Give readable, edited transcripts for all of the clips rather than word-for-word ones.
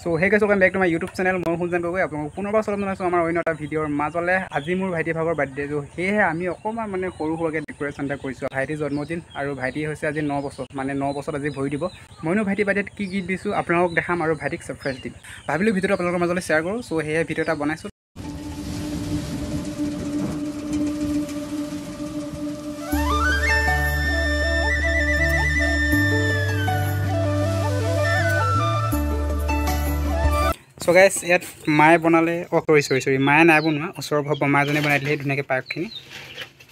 so hey guys welcome back to my YouTube channel মই সুজন গগৈ আপোনালোকক পুনৰবাৰ স্বাগতম জনাইছোঁ আমাৰ অন্য এটা ভিডিঅ'ৰ মাজলৈ আজি মোৰ ভাইটি ভাগৰ বাৰ্থডে সেয়েহে আমি অকণমান মানে সৰু সৰুকৈ ডেক'ৰেশ্যন এটা কৰিছোঁ ভাইটিৰ জন্মদিন আৰু ভাইটি হৈছে আজি 9 বছৰ মানে 9 বছৰত আজি ভৰি দিব মইনো ভাইটি বাৰ্থডেত কি গিফ্ট দিছোঁ আপোনালোকক দেখাম আৰু ভাইটিক ছাৰপ্ৰাইজ দিম ভাবিলোঁ ভিডিঅ'টো আপোনালোকৰ মাজলৈ শ্বেয়াৰ কৰোঁ চ' সেয়ে ভিডিঅ' এটা বনাইছোঁ সো গাইজ ইয়াত মায়ে বনালে সৰি মায়ে নাই বনোৱা ওচৰৰ বৰমাজনীয়ে বনাই দিলে ধুনীয়াকৈ পায়সখিনি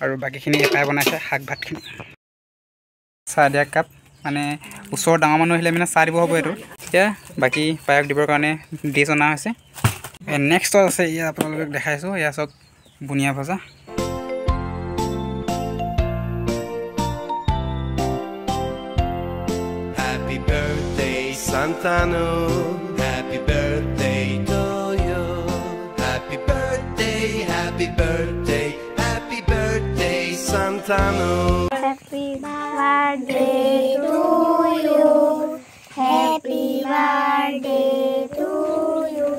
আৰু বাকীখিনি এটাই বনাইছে শাক ভাতখিনি চাহ দিয়া কাপ মানে ওচৰৰ ডাঙৰ মানুহ আহিলে মানে চাহ দিব হ'ব এইটো এতিয়া বাকী পায়স দিবৰ কাৰণে ডিছ অনা হৈছে নেক্সটত আছে ইয়াত আপোনালোকক দেখাইছোঁ এয়া চাওক বুনিয়া ভজা Happy birthday Santano Happy birthday to you Happy birthday Happy birthday Happy birthday Santano Happy birthday to you Happy birthday to you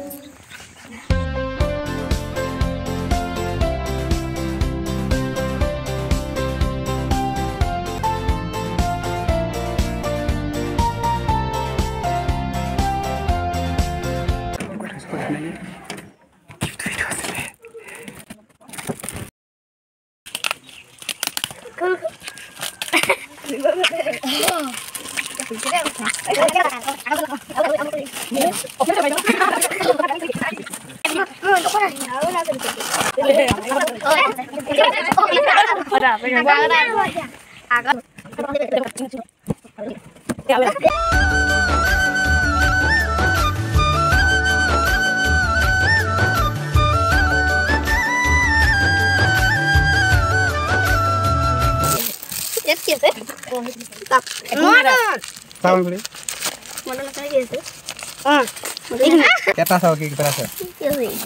এটা চাও কি কিবা আছে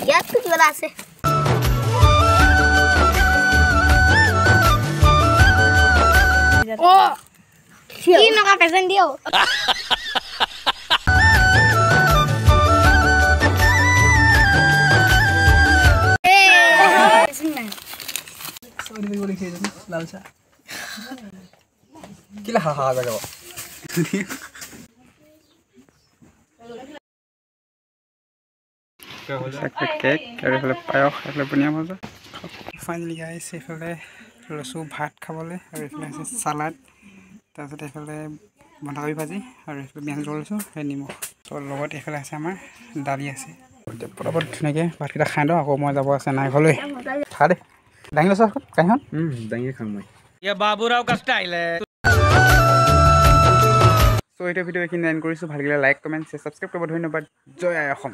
ইয়াত কিবা আছে ও কি নকা প্ৰেজেন্ট দিও লাল চাহ কিলা হা যাব কেক আৰু এইফালে পায়স এইফালে বুনিয়া ভজা ফাইনেলি গাইছ এইফালে লৈছোঁ ভাত খাবলৈ আৰু এইফালে আছে চালাড তাৰপিছত এইফালে বন্ধাকবি ভাজি আৰু এইফালে পিঁয়াজ লৈছোঁ সেই নিমখ ত' লগত এইফালে আছে আমাৰ দালি আছে পটাপট ধুনীয়াকৈ ভাতকেইটা খাই দিওঁ আকৌ মই যাব আছে নাই ঘৰলৈ খা দে দাঙি লৈছোঁ আকৌ কাহিখন দাঙিয়ে খাম মই বাবুৰাও কাষ্ট আহিলে চ' এইটো ভিডিঅ' এইখিনি এণ্ড কৰিছোঁ ভালকৈ লাইক কমেণ্ট ছাবস্ক্ৰাইব কৰিব ধন্যবাদ জয় আই অসম